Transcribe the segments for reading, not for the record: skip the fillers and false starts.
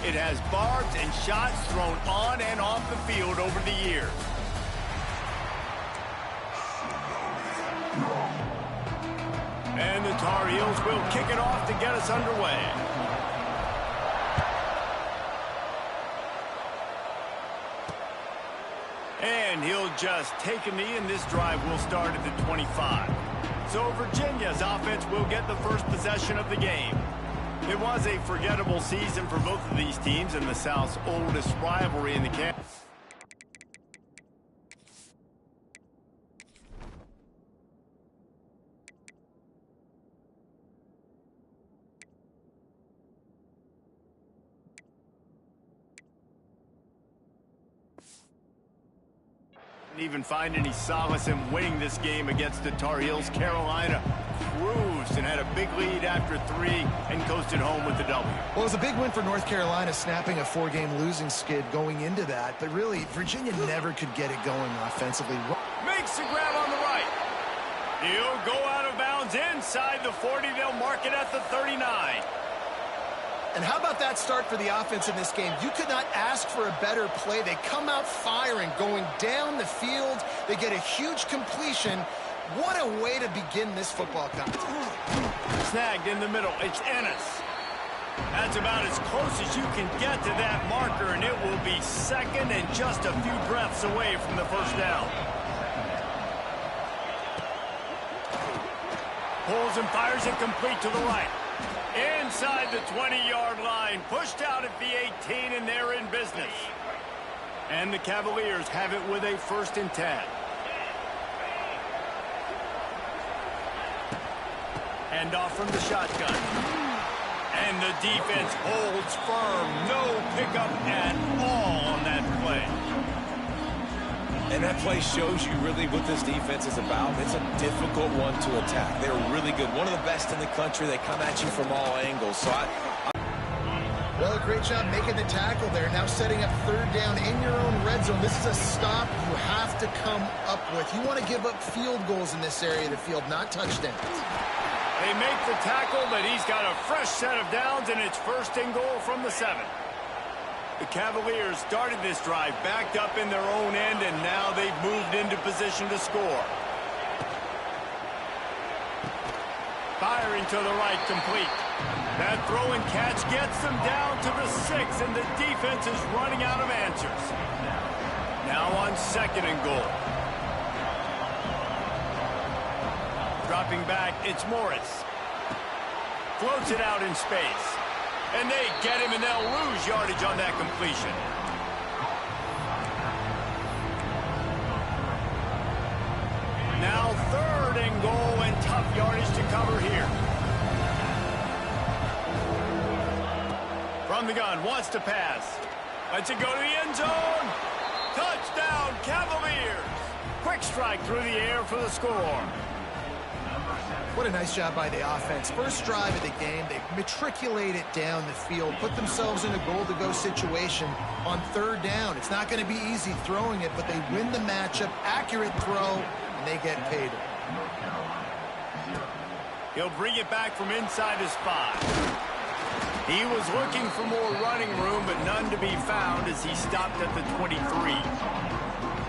It has barbs and shots thrown on and off the field over the years. And the Tar Heels will kick it off to get us underway. And he'll just take a knee, and this drive will start at the 25. So Virginia's offense will get the first possession of the game. It was a forgettable season for both of these teams and the South's oldest rivalry in the camp. Even find any solace in winning this game against the Tar Heels. Carolina cruised and had a big lead after 3 and coasted home with the W. Well, it was a big win for North Carolina, snapping a 4-game losing skid going into that. But really, Virginia never could get it going offensively. Makes the grab on the right. He'll go out of bounds inside the 40. They'll mark it at the 39. And how about that start for the offense in this game? You could not ask for a better play. They come out firing, going down the field. They get a huge completion. What a way to begin this football contest. Snagged in the middle. It's Ennis. That's about as close as you can get to that marker, and it will be second and just a few breaths away from the first down. Pulls and fires it complete to the right. Inside the 20-yard line, pushed out at the 18, and they're in business. And the Cavaliers have it with a 1st and 10. Hand off from the shotgun. And the defense holds firm. No pickup at all on that play. And that play shows you really what this defense is about. It's a difficult one to attack. They're really good. One of the best in the country. They come at you from all angles. So Well, great job making the tackle there. Now setting up 3rd down in your own red zone. This is a stop you have to come up with. You want to give up field goals in this area of the field, not touchdowns. They make the tackle, but he's got a fresh set of downs, and it's 1st and goal from the 7. The Cavaliers started this drive backed up in their own end, and now they've moved into position to score. Firing to the right, complete. That throw and catch gets them down to the 6, and the defense is running out of answers. Now on 2nd and goal. Dropping back, it's Morris. Floats it out in space. And they get him, and they'll lose yardage on that completion. Now 3rd and goal, and tough yardage to cover here. From the gun, wants to pass. Lets it go to the end zone. Touchdown, Cavaliers. Quick strike through the air for the score. What a nice job by the offense. First drive of the game, they matriculate it down the field, put themselves in a goal-to-go situation on 3rd down. It's not going to be easy throwing it, but they win the matchup, accurate throw, and they get paid. He'll bring it back from inside his 5. He was looking for more running room, but none to be found as he stopped at the 23.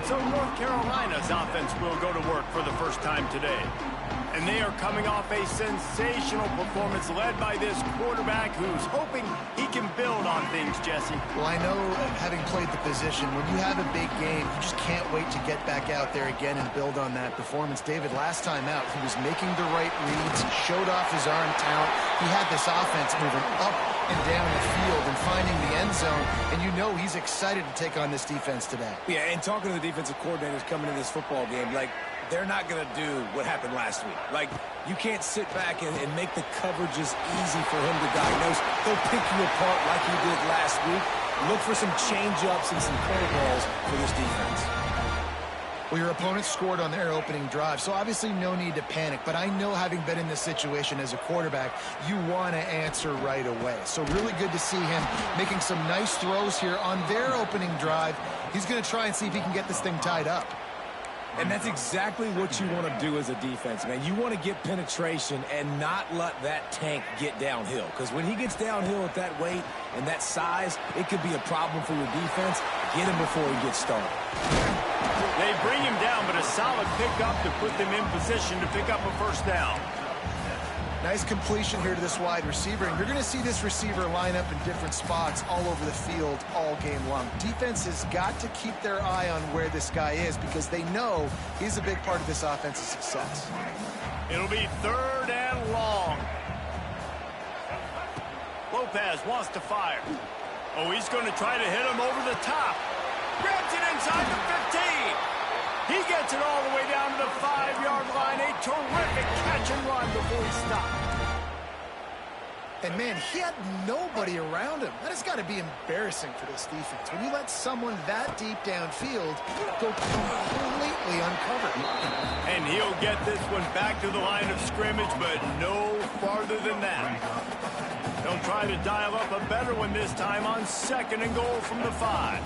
So North Carolina's offense will go to work for the first time today. And they are coming off a sensational performance led by this quarterback who's hoping he can build on things, Jesse. Well, I know, having played the position, when you have a big game, you just can't wait to get back out there again and build on that performance. David, last time out, he was making the right reads. He showed off his arm talent. He had this offense moving up and down the field and finding the end zone. And you know he's excited to take on this defense today. yeah, and talking to the defensive coordinators coming in this football game, like, they're not going to do what happened last week. Like, you can't sit back and make the coverages easy for him to diagnose. He'll pick you apart like he did last week. Look for some change-ups and some curveballs for this defense. Well, your opponent scored on their opening drive, so obviously no need to panic. But I know, having been in this situation as a quarterback, you want to answer right away. So really good to see him making some nice throws here on their opening drive. He's going to try and see if he can get this thing tied up. And that's exactly what you want to do as a defense, man. You want to get penetration and not let that tank get downhill. Because when he gets downhill at that weight and that size, it could be a problem for your defense. Get him before he gets started. They bring him down, but a solid pickup to put them in position to pick up a first down. Nice completion here to this wide receiver, and you're going to see this receiver line up in different spots all over the field all game long. Defense has got to keep their eye on where this guy is because they know he's a big part of this offense's success. It'll be 3rd and long. Lopez wants to fire. Oh, he's going to try to hit him over the top. Grabs it inside the 15. He gets it all the way down to the 5-yard line. A terrific catch and run before he stopped. And, man, he had nobody around him. That has got to be embarrassing for this defense. When you let someone that deep downfield go completely uncovered. And he'll get this one back to the line of scrimmage, but no farther than that. They'll try to dial up a better one this time on 2nd and goal from the 5.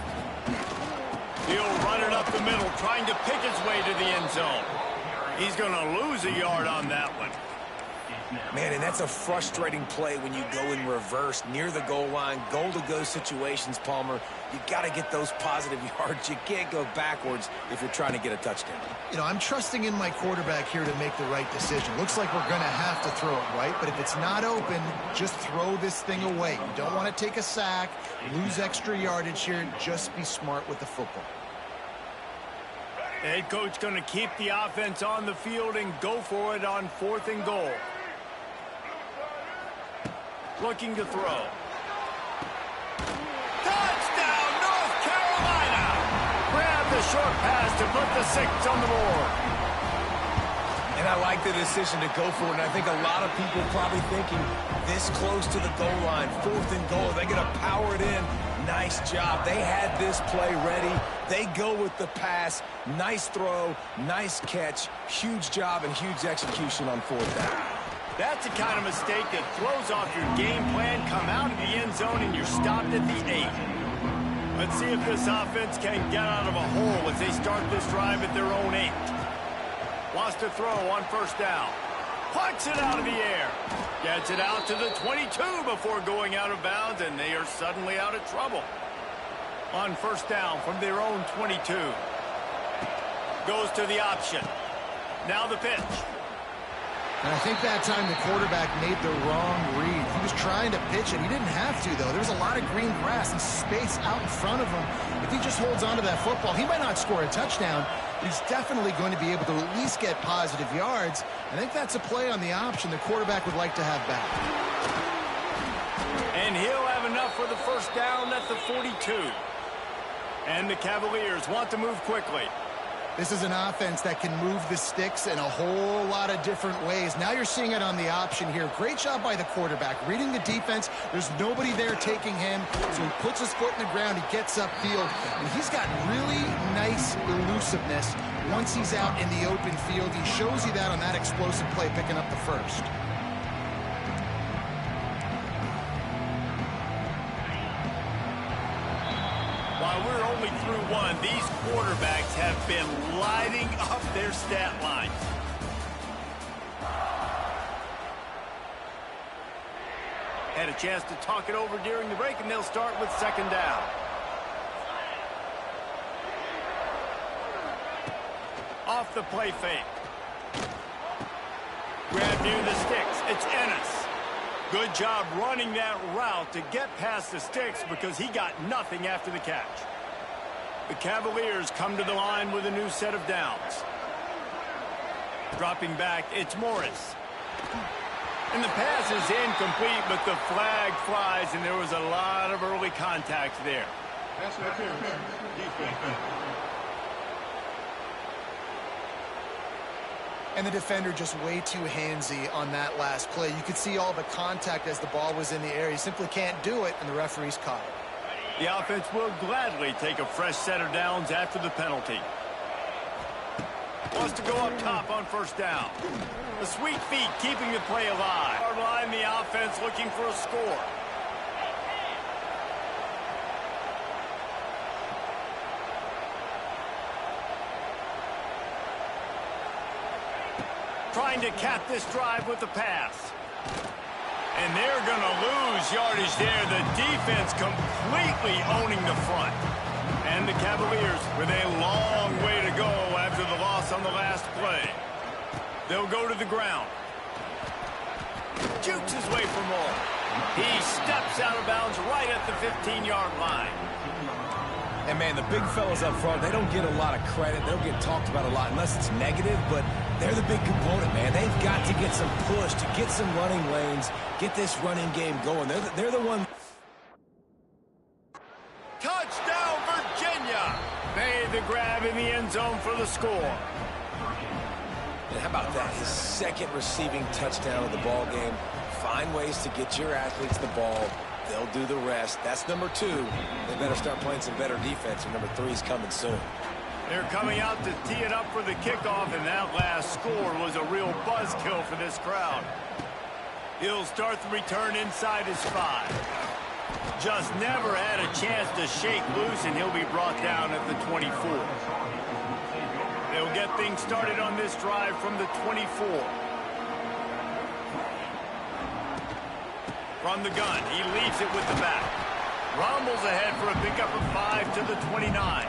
He'll run it up the middle, trying to pick his way to the end zone. He's going to lose a yard on that one. Man, and that's a frustrating play when you go in reverse near the goal line, goal-to-go situations, Palmer. You got to get those positive yards. You can't go backwards if you're trying to get a touchdown. You know, I'm trusting in my quarterback here to make the right decision. Looks like we're going to have to throw it, right? But if it's not open, just throw this thing away. You don't want to take a sack, lose extra yardage here. Just be smart with the football. The head coach going to keep the offense on the field and go for it on 4th and goal. Looking to throw. Touchdown, North Carolina! Grab the short pass to put the 6 on the board. And I like the decision to go for it. And I think a lot of people probably thinking this close to the goal line, 4th and goal, they're going to power it in. Nice job. They had this play ready. They go with the pass. Nice throw, nice catch, huge job and huge execution on 4th down. That's the kind of mistake that throws off your game plan. Come out of the end zone and you're stopped at the 8. Let's see if this offense can get out of a hole as they start this drive at their own 8. Wants to throw on 1st down. Puts it out of the air. Gets it out to the 22 before going out of bounds, and they are suddenly out of trouble. On 1st down from their own 22. Goes to the option. Now the pitch. And I think that time the quarterback made the wrong read. He was trying to pitch it. He didn't have to, though. There was a lot of green grass and space out in front of him. If he just holds on to that football, he might not score a touchdown, but he's definitely going to be able to at least get positive yards. I think that's a play on the option the quarterback would like to have back. And he'll have enough for the 1st down at the 42. And the Cavaliers want to move quickly. This is an offense that can move the sticks in a whole lot of different ways. Now you're seeing it on the option here. Great job by the quarterback. Reading the defense, there's nobody there taking him, so he puts his foot in the ground, he gets upfield, and he's got really nice elusiveness once he's out in the open field. He shows you that on that explosive play, picking up the 1st. While we're only through 1, these quarterbacks have been lighting up their stat lines. Had a chance to talk it over during the break, and they'll start with 2nd down. Off the play fake. Grab near the sticks. It's Ennis. Good job running that route to get past the sticks because he got nothing after the catch. The Cavaliers come to the line with a new set of downs. Dropping back, it's Morris. And the pass is incomplete, but the flag flies, and there was a lot of early contact there. Pass interference. Defense. And the defender just way too handsy on that last play. You could see all the contact as the ball was in the air. He simply can't do it, and the referee's caught it. The offense will gladly take a fresh set of downs after the penalty. Wants to go up top on 1st down. The sweet feet keeping the play alive. Hard line, the offense looking for a score. trying to cap this drive with the pass. And they're going to lose yardage there. The defense completely owning the front. And the Cavaliers with a long way to go after the loss on the last play. They'll go to the ground. Jukes his way for more. He steps out of bounds right at the 15-yard line. And, man, the big fellas up front, they don't get a lot of credit. They don't get talked about a lot unless it's negative, but they're the big component, man. They've got to get some push, to get some running lanes, get this running game going. They're the one. Touchdown, Virginia! Made the grab in the end zone for the score. And how about that? His second receiving touchdown of the ball game. Find ways to get your athletes the ball. They'll do the rest. That's number 2. They better start playing some better defense, and number 3 is coming soon. They're coming out to tee it up for the kickoff, and that last score was a real buzzkill for this crowd. He'll start the return inside his 5. Just never had a chance to shake loose, and he'll be brought down at the 24. They'll get things started on this drive from the 24. From the gun, he leaves it with the back. Rumbles ahead for a pickup of 5 to the 29.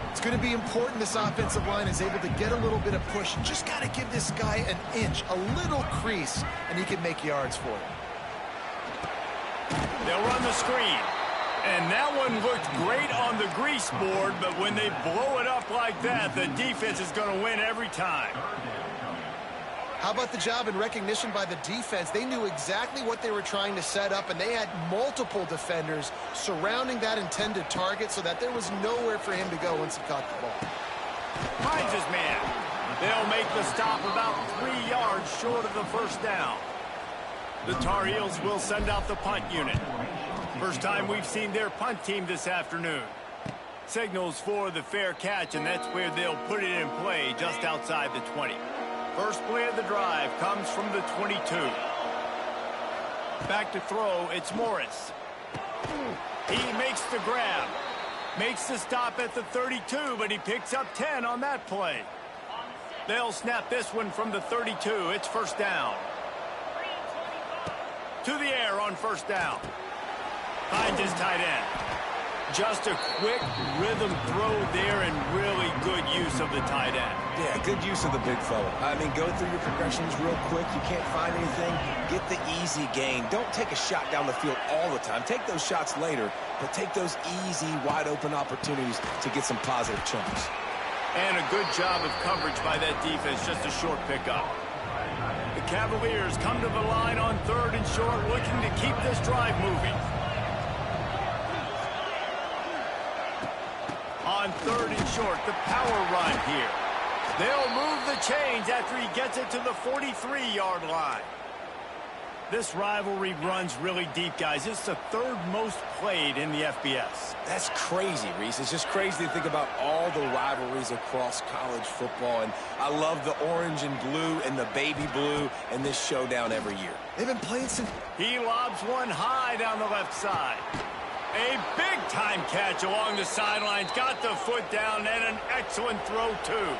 It's going to be important this offensive line is able to get a little bit of push. You just got to give this guy an inch, a little crease, and he can make yards for it. They'll run the screen. And that one looked great on the grease board, but when they blow it up like that, the defense is going to win every time. How about the job and recognition by the defense? They knew exactly what they were trying to set up, and they had multiple defenders surrounding that intended target so that there was nowhere for him to go once he caught the ball. Finds his man. They'll make the stop about 3 yards short of the first down. The Tar Heels will send out the punt unit. First time we've seen their punt team this afternoon. Signals for the fair catch, and that's where they'll put it in play just outside the 20. First play of the drive comes from the 22. Back to throw, it's Morris. He makes the grab. Makes the stop at the 32, but he picks up 10 on that play. They'll snap this one from the 32. It's first down. To the air on first down. Finds his tight end. Just a quick rhythm throw there and really good use of the tight end. Yeah, good use of the big fella. I mean, go through your progressions real quick. You can't find anything. Get the easy gain. Don't take a shot down the field all the time. Take those shots later, but take those easy, wide-open opportunities to get some positive chunks. And a good job of coverage by that defense. Just a short pickup. The Cavaliers come to the line on 3rd and short, looking to keep this drive moving. On 3rd and short, the power run here. They'll move the chains after he gets it to the 43-yard line. This rivalry runs really deep, guys. It's the 3rd most played in the FBS. That's crazy, Reese. It's just crazy to think about all the rivalries across college football. And I love the orange and blue and the baby blue and this showdown every year. They've been playing since... He lobs one high down the left side. A big-time catch along the sidelines. Got the foot down and an excellent throw, too.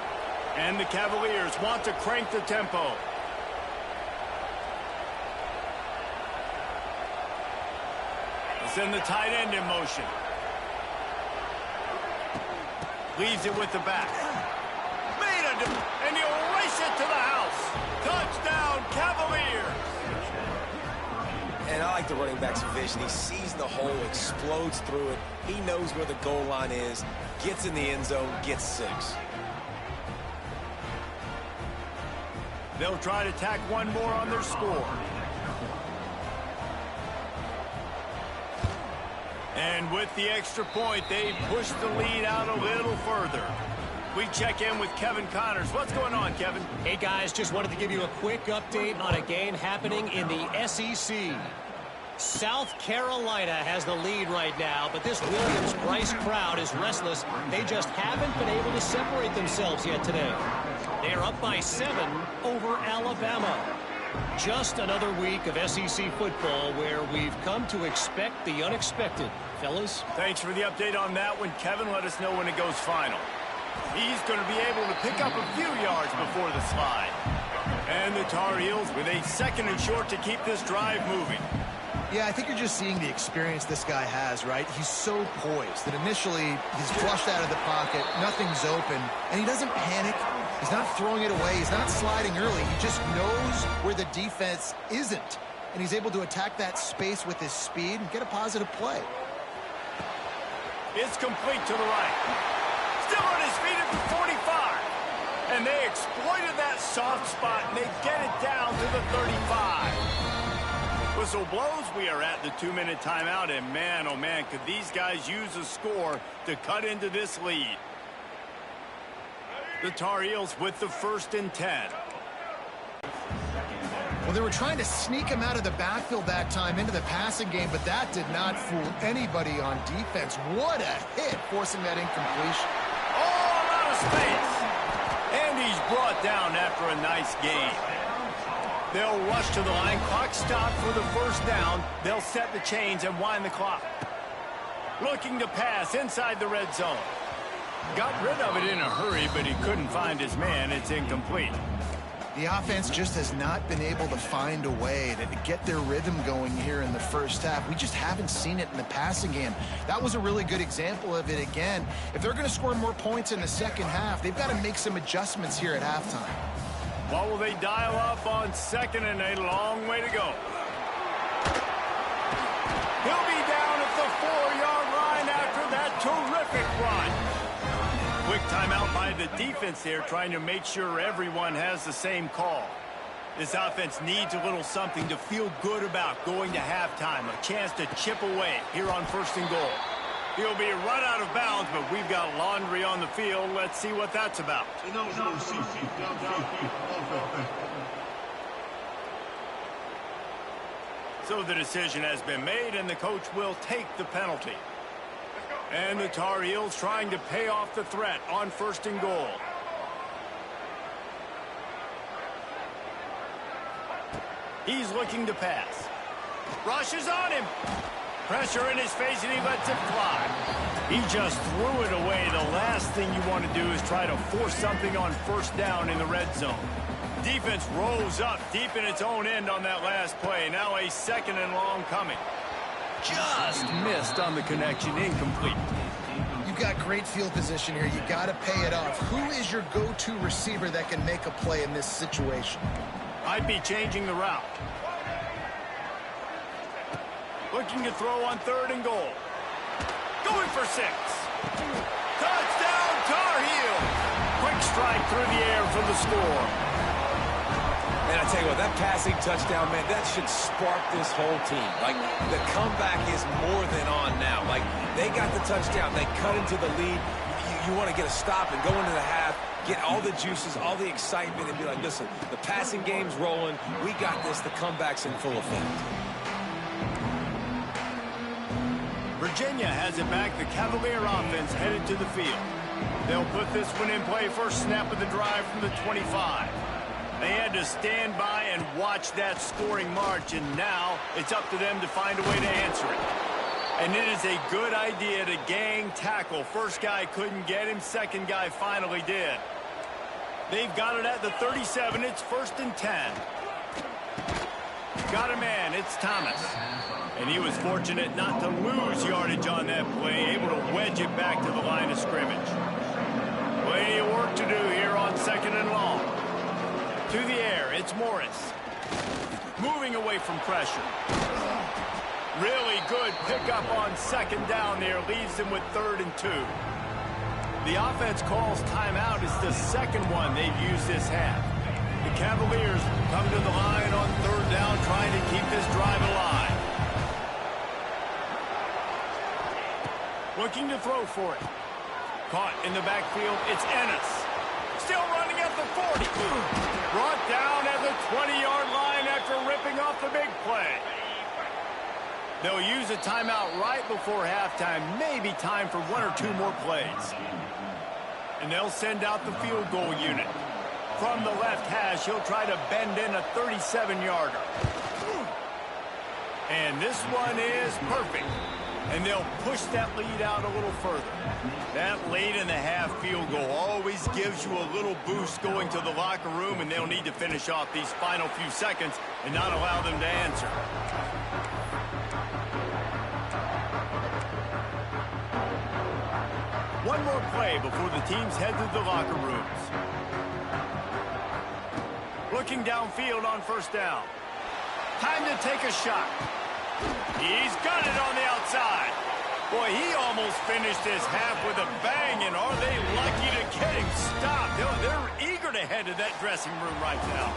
And the Cavaliers want to crank the tempo. Send the tight end in motion. Leaves it with the back. And he'll race it to the house. Touchdown, Cavaliers. And I like the running back's vision. He sees the hole, explodes through it. He knows where the goal line is, gets in the end zone, gets 6. They'll try to tack one more on their score. And with the extra point, they push the lead out a little further. We check in with Kevin Connors. What's going on, Kevin? Hey, guys, just wanted to give you a quick update on a game happening in the SEC. South Carolina has the lead right now, but this Williams-Brice crowd is restless. They just haven't been able to separate themselves yet today. They are up by 7 over Alabama. Just another week of SEC football where we've come to expect the unexpected. Fellas? Thanks for the update on that one, Kevin. Let us know when it goes final. He's going to be able to pick up a few yards before the slide. And the Tar Heels with a 2nd and short to keep this drive moving. Yeah, I think you're just seeing the experience this guy has, right? He's so poised that initially he's flushed out of the pocket, nothing's open, and he doesn't panic. He's not throwing it away. He's not sliding early. He just knows where the defense isn't, and he's able to attack that space with his speed and get a positive play. It's complete to the right. Still on his feet at the 45. And they exploited that soft spot, and they get it down to the 35. Whistle blows. We are at the 2-minute timeout, and man, oh man, could these guys use a score to cut into this lead. The Tar Heels with the 1st and 10. Well, they were trying to sneak him out of the backfield that time into the passing game, but that did not fool anybody on defense. What a hit, forcing that incompletion. All out of space. And he's brought down after a nice gain. They'll rush to the line. Clock stopped for the 1st down. They'll set the chains and wind the clock. Looking to pass inside the red zone. Got rid of it in a hurry, but he couldn't find his man. It's incomplete. The offense just has not been able to find a way to get their rhythm going here in the 1st half. We just haven't seen it in the passing game. That was a really good example of it again. If they're going to score more points in the 2nd half, they've got to make some adjustments here at halftime. What will they dial up on 2nd and a long way to go? He'll be down at the 4-yard line after that terrific run. Quick timeout by the defense there, trying to make sure everyone has the same call. This offense needs a little something to feel good about going to halftime. A chance to chip away here on 1st and goal. He'll be run out of bounds, but we've got laundry on the field. Let's see what that's about. So the decision has been made, and the coach will take the penalty. And the Tar Heels trying to pay off the threat on 1st and goal. He's looking to pass. Rush is on him. Pressure in his face, and he lets it fly. He just threw it away. The last thing you want to do is try to force something on 1st down in the red zone. Defense rose up deep in its own end on that last play. Now a 2nd and long coming. Just missed on the connection, incomplete. You've got great field position here. You got to pay it off. Who is your go-to receiver that can make a play in this situation? I'd be changing the route. Looking to throw on 3rd and goal. Going for 6. Touchdown, Tar Heel. Quick strike through the air for the score. And I tell you what, that passing touchdown, man, that should spark this whole team. Like, the comeback is more than on now. Like, they got the touchdown. They cut into the lead. You want to get a stop and go into the half, get all the juices, all the excitement, and be like, listen, the passing game's rolling. We got this. The comeback's in full effect. Virginia has it back. The Cavalier offense headed to the field. They'll put this one in play. First snap of the drive from the 25. They had to stand by and watch that scoring march, and now it's up to them to find a way to answer it. And it is a good idea to gang tackle. First guy couldn't get him. Second guy finally did. They've got it at the 37. It's 1st and 10. Got a man. It's Thomas. And he was fortunate not to lose yardage on that play, able to wedge it back to the line of scrimmage. Plenty of work to do here on 2nd and long. To the air, it's Morris. Moving away from pressure. Really good pickup on 2nd down there. Leaves them with 3rd and 2. The offense calls timeout. It's the 2nd one they've used this half. The Cavaliers come to the line on 3rd down, trying to keep this drive alive. Looking to throw for it. Caught in the backfield, it's Ennis. Still running at the 40. Brought down at the 20-yard line after ripping off the big play. They'll use a timeout right before halftime. Maybe time for 1 or 2 more plays. And they'll send out the field goal unit. From the left hash, he'll try to bend in a 37-yarder. And this one is perfect. and they'll push that lead out a little further. That late-in-the-half field goal always gives you a little boost going to the locker room, and they'll need to finish off these final few seconds and not allow them to answer. One more play before the teams head to the locker rooms. Looking downfield on first down. Time to take a shot. He's got it on the outside. Boy, he almost finished this half with a bang, and are they lucky to get him stopped? They're eager to head to that dressing room right now.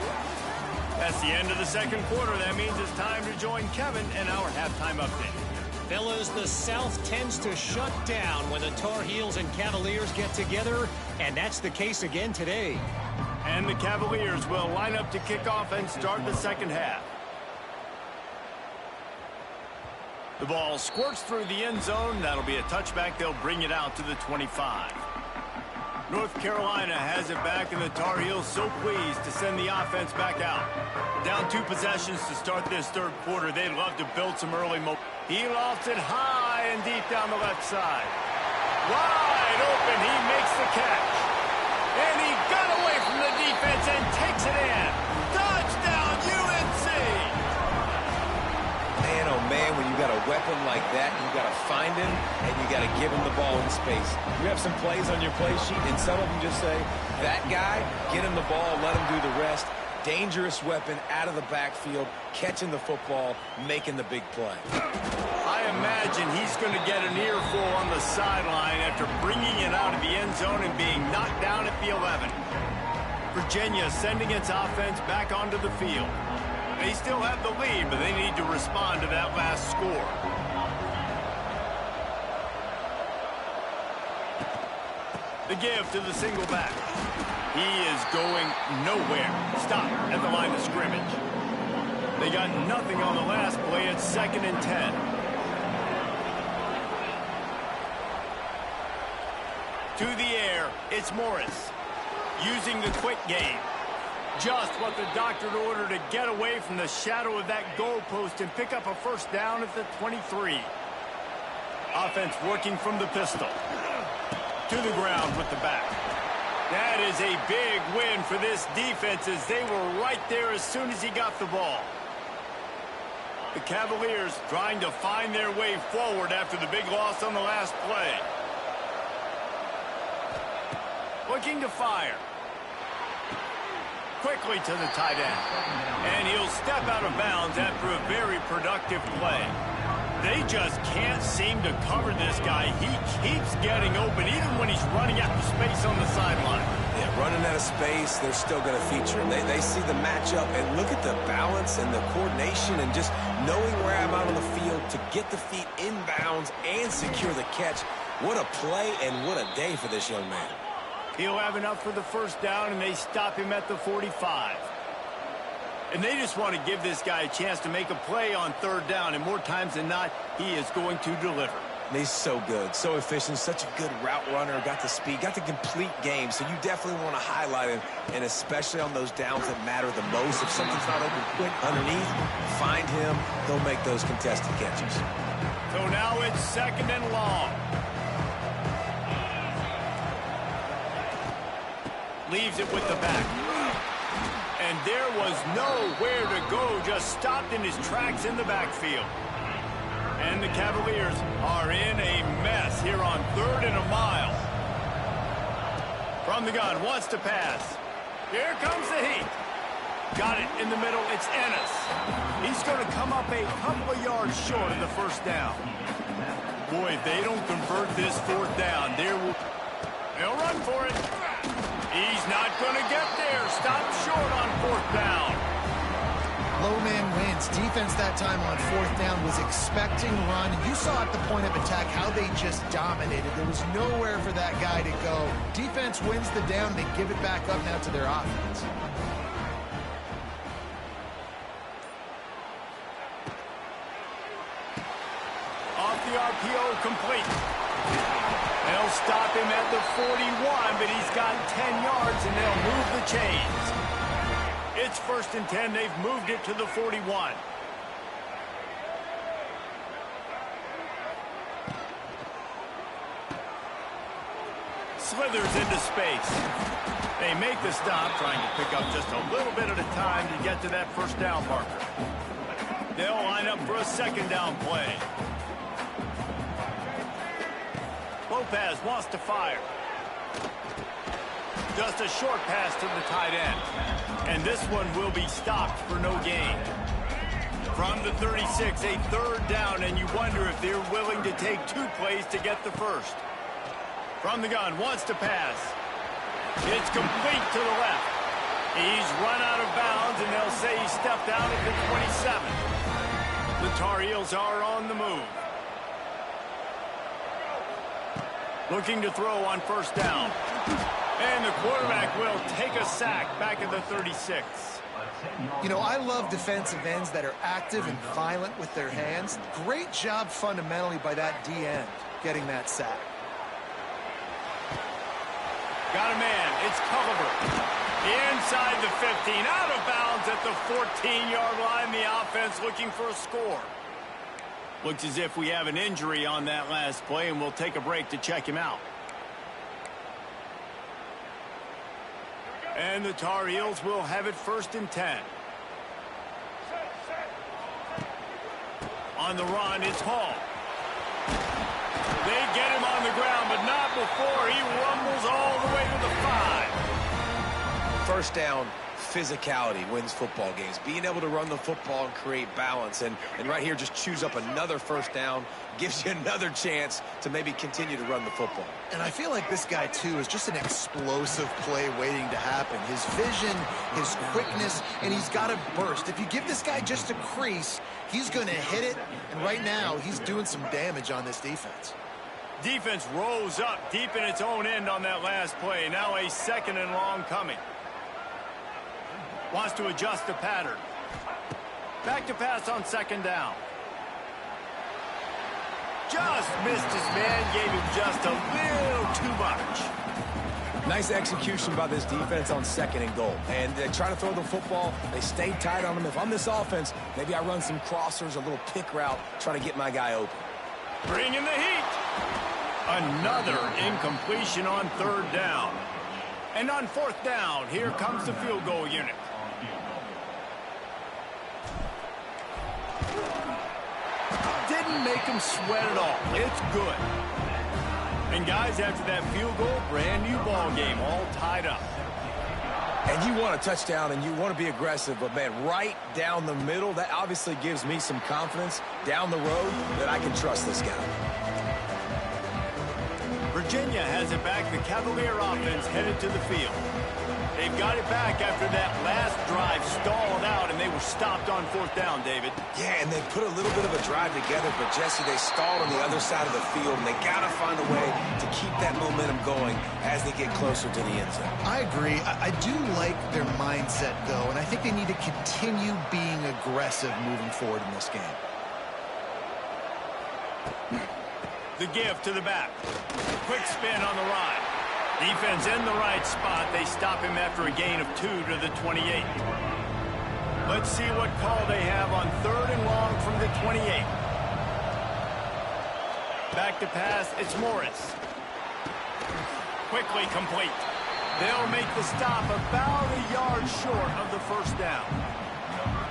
That's the end of the second quarter. That means it's time to join Kevin and our halftime update. Fellas, the South tends to shut down when the Tar Heels and Cavaliers get together, and that's the case again today. And the Cavaliers will line up to kick off and start the second half. The ball squirts through the end zone. That'll be a touchback. They'll bring it out to the 25. North Carolina has it back, and the Tar Heels so pleased to send the offense back out. Down 2 possessions to start this third quarter. They'd love to build some early momentum. He lofts it high and deep down the left side. Wide open. He makes the catch. And he got away from the defense and takes it in. Touchdown, UNC! Man, oh man, when you got a weapon like that, you got to find him, and you got to give him the ball in space. You have some plays on your play sheet, and some of them just say, that guy, get him the ball, let him do the rest. Dangerous weapon out of the backfield, catching the football, making the big play. I imagine he's going to get an earful on the sideline after bringing it out of the end zone and being knocked down at the 11. Virginia sending its offense back onto the field. They still have the lead, but they need to respond to that last score. The give to the single back. He is going nowhere. Stop at the line of scrimmage. They got nothing on the last play. It's 2nd and 10. To the air, it's Morris. Using the quick game. Just what the doctor ordered to get away from the shadow of that goalpost and pick up a first down at the 23. Offense working from the pistol. To the ground with the back. That is a big win for this defense as they were right there as soon as he got the ball. The Cavaliers trying to find their way forward after the big loss on the last play. Looking to fire. Quickly to the tight end. And he'll step out of bounds after a very productive play. They just can't seem to cover this guy. He keeps getting open, even when he's running out of space on the sideline. Yeah, running out of space, they're still going to feature him. They see the matchup, and look at the balance and the coordination and just knowing where I'm out on the field to get the feet in bounds and secure the catch. What a play and what a day for this young man. He'll have enough for the first down, and they stop him at the 45. And they just want to give this guy a chance to make a play on third down, and more times than not, he is going to deliver. And he's so good, so efficient, such a good route runner, got the speed, got the complete game, so you definitely want to highlight him, and especially on those downs that matter the most. If something's not open quick underneath, find him, he'll make those contested catches. So now it's 2nd and long. Leaves it with the back. And there was nowhere to go, just stopped in his tracks in the backfield. And the Cavaliers are in a mess here on 3rd and a mile. From the gun, wants to pass. Here comes the heat. Got it in the middle, it's Ennis. He's going to come up a couple of yards short of the first down. Boy, if they don't convert this 4th down, they'll run for it. He's not going to get there. Stop short on 4th down. Low man wins. Defense that time on 4th down was expecting run. You saw at the point of attack how they just dominated. There was nowhere for that guy to go. Defense wins the down. They give it back up now to their offense. Off the RPO, complete. They'll stop him at the 41, but he's got 10 yards, and they'll move the chains. It's 1st and 10. They've moved it to the 41. slithers into space. They make the stop, trying to pick up just a little bit at a time to get to that first down marker. They'll line up for a second down play. Lopez wants to fire. Just a short pass to the tight end. And this one will be stopped for no gain. From the 36, a third down, and you wonder if they're willing to take 2 plays to get the first. From the gun, wants to pass. It's complete to the left. He's run out of bounds, and they'll say he stepped out at the 27. The Tar Heels are on the move. Looking to throw on first down. And the quarterback will take a sack back at the 36. You know, I love defensive ends that are active and violent with their hands. Great job fundamentally by that D-end getting that sack. Got a man. It's Culliver. Inside the 15. Out of bounds at the 14-yard line. The offense looking for a score. Looks as if we have an injury on that last play, and we'll take a break to check him out. And the Tar Heels will have it 1st and 10. On the run, it's Hall. They get him on the ground, but not before he rumbles all the way to the 5. First down, physicality wins football games. Being able to run the football and create balance. And right here, just choose up another first down. Gives you another chance to maybe continue to run the football. And I feel like this guy, too, is just an explosive play waiting to happen. His vision, his quickness, and he's got a burst. If you give this guy just a crease, he's going to hit it. And right now, he's doing some damage on this defense. Defense rose up deep in its own end on that last play. Now a 2nd and long coming. Wants to adjust the pattern. Back to pass on 2nd down. Just missed his man, gave him just a little too much. Nice execution by this defense on 2nd and goal. And they try to throw the football. They stay tight on him. If I'm this offense, maybe I run some crossers, a little pick route, try to get my guy open. Bring in the heat. Another incompletion on 3rd down. And on 4th down, here comes the field goal unit. Didn't make him sweat at all. It's good. And guys, after that field goal, brand new ball game, all tied up. And you want a touchdown and you want to be aggressive, but man, right down the middle, that obviously gives me some confidence down the road that I can trust this guy. Virginia has it back. The Cavalier offense headed to the field. They've got it back after that last drive stalled out, and they were stopped on 4th down, David. Yeah, and they put a little bit of a drive together, but Jesse, they stalled on the other side of the field, and they got to find a way to keep that momentum going as they get closer to the end zone. I agree. I do like their mindset, though, and I think they need to continue being aggressive moving forward in this game. The give to the back. Quick spin on the ride. Defense in the right spot. They stop him after a gain of 2 to the 28. Let's see what call they have on 3rd and long from the 28. Back to pass. It's Morris. Quickly complete. They'll make the stop about a yard short of the 1st down.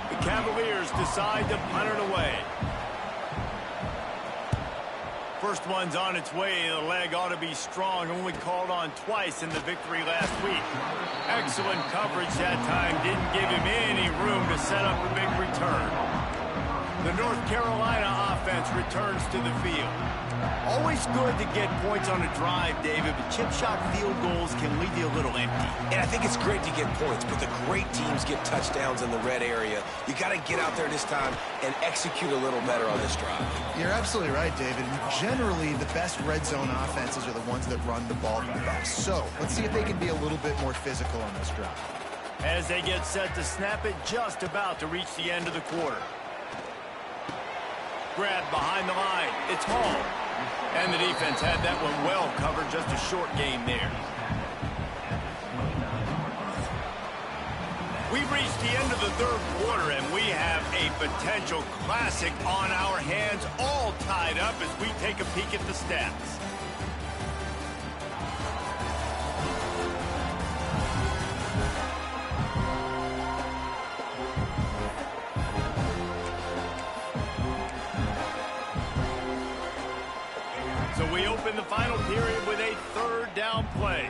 The Cavaliers decide to punt it away. First one's on its way. The leg ought to be strong. Only called on twice in the victory last week. Excellent coverage that time. Didn't give him any room to set up a big return. The North Carolina offense returns to the field. Always good to get points on a drive, David, but chip shot field goals can leave you a little empty. And I think it's great to get points, but the great teams get touchdowns in the red area. You got to get out there this time and execute a little better on this drive. You're absolutely right, David. And generally, the best red zone offenses are the ones that run the ball the best. So let's see if they can be a little bit more physical on this drive. As they get set to snap it, just about to reach the end of the quarter. Grab behind the line. It's Hall. And the defense had that one well covered. Just a short game there. We've reached the end of the 3rd quarter, and we have a potential classic on our hands, all tied up as we take a peek at the stats. So we open the final period with a third down play.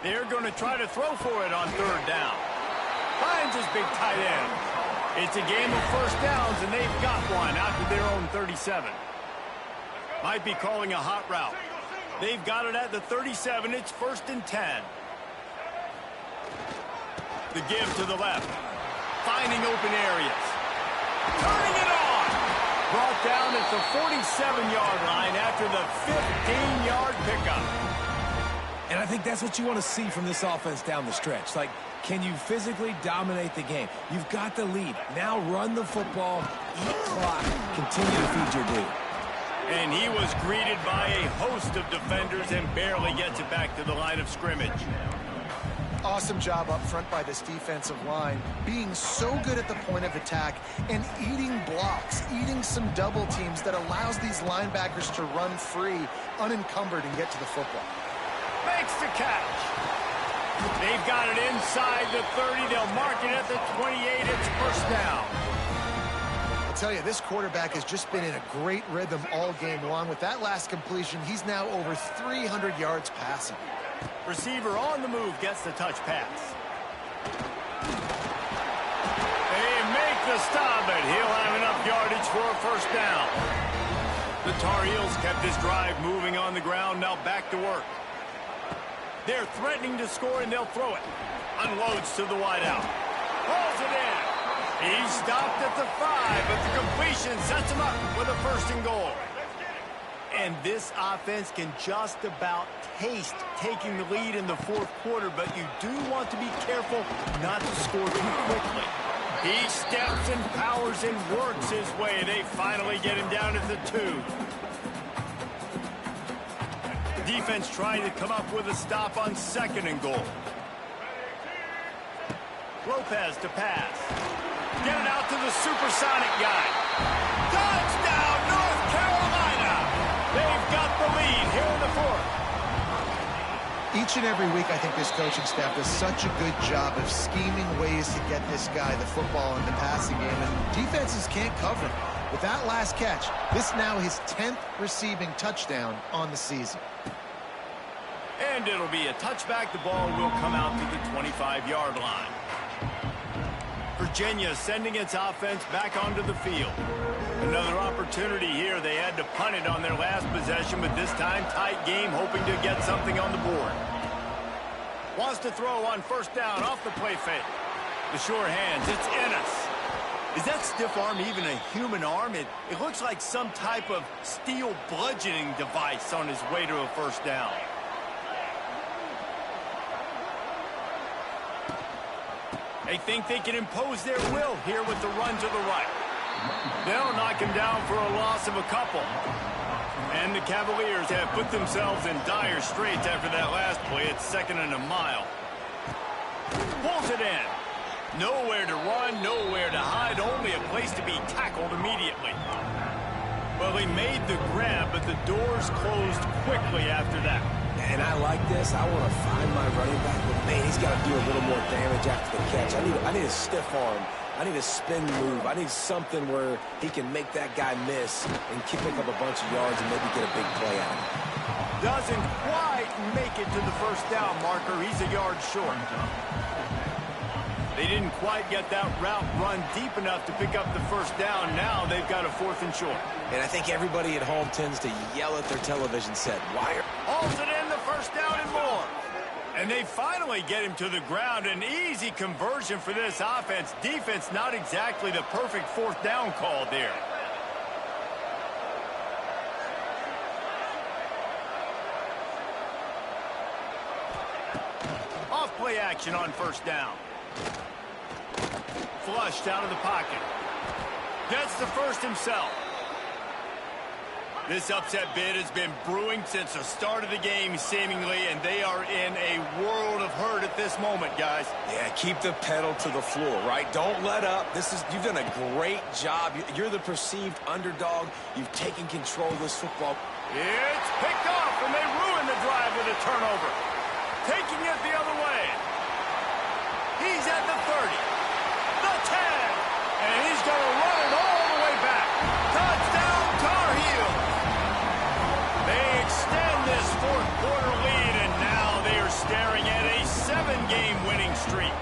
They're going to try to throw for it on third down. Finds his big tight end. It's a game of first downs, and they've got one out to their own 37. Might be calling a hot route. They've got it at the 37. It's 1st and 10. The give to the left. Finding open areas. Turning it on. Brought down at the 47-yard line after the 15-yard pickup. And I think that's what you want to see from this offense down the stretch. Like, can you physically dominate the game? You've got the lead. Now run the football, eat clock, continue to feed your dude. And he was greeted by a host of defenders and barely gets it back to the line of scrimmage. Awesome job up front by this defensive line, being so good at the point of attack and eating blocks, eating some double teams that allows these linebackers to run free, unencumbered, and get to the football. Makes the catch. They've got it inside the 30. They'll mark it at the 28. It's first down. I'll tell you, this quarterback has just been in a great rhythm all game long. With that last completion, he's now over 300 yards passing. Receiver on the move gets the touch pass. They make the stop, and he'll have enough yardage for a first down. The Tar Heels kept this drive moving on the ground. Now back to work. They're threatening to score, and they'll throw it. Unloads to the wideout. Pulls it in. He stopped at the 5, but the completion sets him up with a 1st and goal. And this offense can just about taste taking the lead in the 4th quarter, but you do want to be careful not to score too quickly. He steps and powers and works his way. They finally get him down at the 2. Defense trying to come up with a stop on 2nd and goal. Lopez to pass. Get it out to the supersonic guy. Touchdown, North Carolina! They've got the lead here in the 4th. Each and every week, I think this coaching staff does such a good job of scheming ways to get this guy the football in the passing game, and defenses can't cover him. With that last catch, this now his 10th receiving touchdown on the season. And it'll be a touchback. The ball will come out to the 25-yard line. Virginia sending its offense back onto the field. Another opportunity here. They had to punt it on their last possession, but this time tight game, hoping to get something on the board. Wants to throw on 1st down off the play fake. The sure hands. It's Ennis. Is that stiff arm even a human arm? It looks like some type of steel bludgeoning device on his way to a 1st down. They think they can impose their will here with the run to the right. They'll knock him down for a loss of a couple. And the Cavaliers have put themselves in dire straits after that last play. It's 2nd and a mile. Pulls it in. Nowhere to run, nowhere to hide, only a place to be tackled immediately. Well, he made the grab, but the doors closed quickly after that. And I like this. I want to find my running back, but man, he's got to do a little more damage after the catch. I need a stiff arm. I need a spin move. I need something where he can make that guy miss and pick up a bunch of yards and maybe get a big play out of it. Doesn't quite make it to the 1st down marker. He's a yard short. They didn't quite get that route run deep enough to pick up the 1st down. Now they've got a 4th and short. And I think everybody at home tends to yell at their television set. Why are... Hauls it in, the 1st down and more. And they finally get him to the ground. An easy conversion for this offense. Defense not exactly the perfect 4th down call there. Off play action on 1st down. Flushed out of the pocket. Gets the 1st himself. This upset bid has been brewing since the start of the game, seemingly, and they are in a world of hurt at this moment, guys. Yeah, keep the pedal to the floor, right? Don't let up. You've done a great job. You're the perceived underdog. You've taken control of this football. It's picked off, and they ruin the drive with a turnover. Taking it the other way. He's at the 30, the 10, and he's going to run it all the way back. Touchdown, fourth quarter lead, and now they are staring at a 7-game winning streak.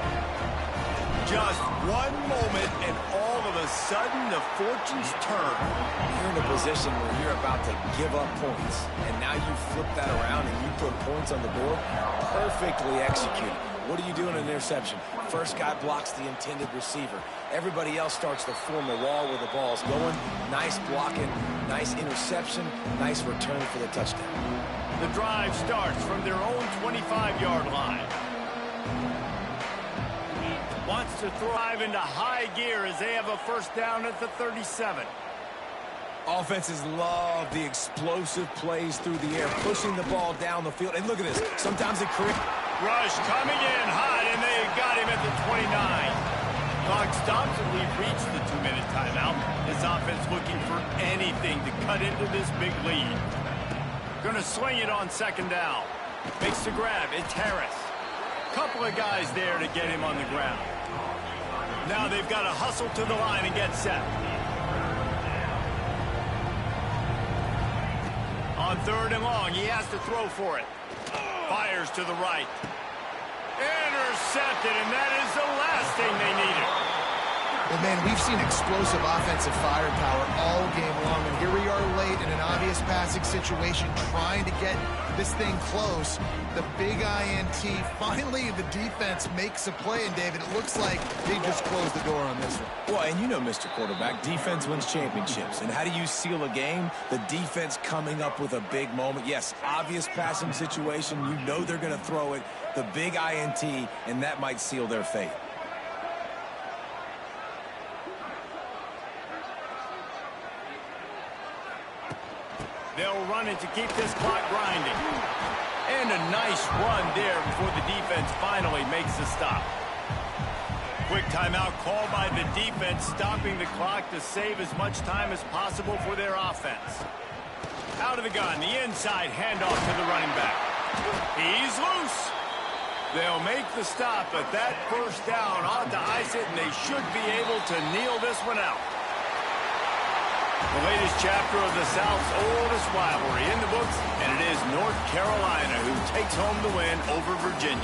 Just one moment, and all of a sudden, the fortunes turn. You're in a position where you're about to give up points, and now you flip that around and you put points on the board. Perfectly executed. What do you do in an interception? First guy blocks the intended receiver. Everybody else starts to form a wall where the ball's going. Nice blocking, nice interception, nice return for the touchdown. The drive starts from their own 25-yard line. Wants to thrive into high gear as they have a first down at the 37. Offenses love the explosive plays through the air, pushing the ball down the field. And look at this. Sometimes it creates... Rush coming in hot, and they got him at the 29. Clock stops, and we've reached the 2-minute timeout. This offense looking for anything to cut into this big lead. Going to swing it on second down. Makes the grab. It's Harris. Couple of guys there to get him on the ground. Now they've got to hustle to the line and get set. On third and long, he has to throw for it. Fires to the right. Intercepted, and that is the last thing they needed. Well, man, we've seen explosive offensive firepower all game long, and here we are late in an obvious passing situation trying to get this thing close. The big INT, finally the defense makes a play, and David, it looks like they just closed the door on this one. Well, and you know, Mr. Quarterback, defense wins championships. And how do you seal a game? The defense coming up with a big moment. Yes, obvious passing situation. You know they're going to throw it. The big INT, and that might seal their fate. They'll run it to keep this clock grinding. And a nice run there before the defense finally makes the stop. Quick timeout called by the defense, stopping the clock to save as much time as possible for their offense. Out of the gun, the inside handoff to the running back. He's loose. They'll make the stop, but that first down ought to ice it, and they should be able to kneel this one out. The latest chapter of the South's oldest rivalry in the books, and it is North Carolina who takes home the win over Virginia.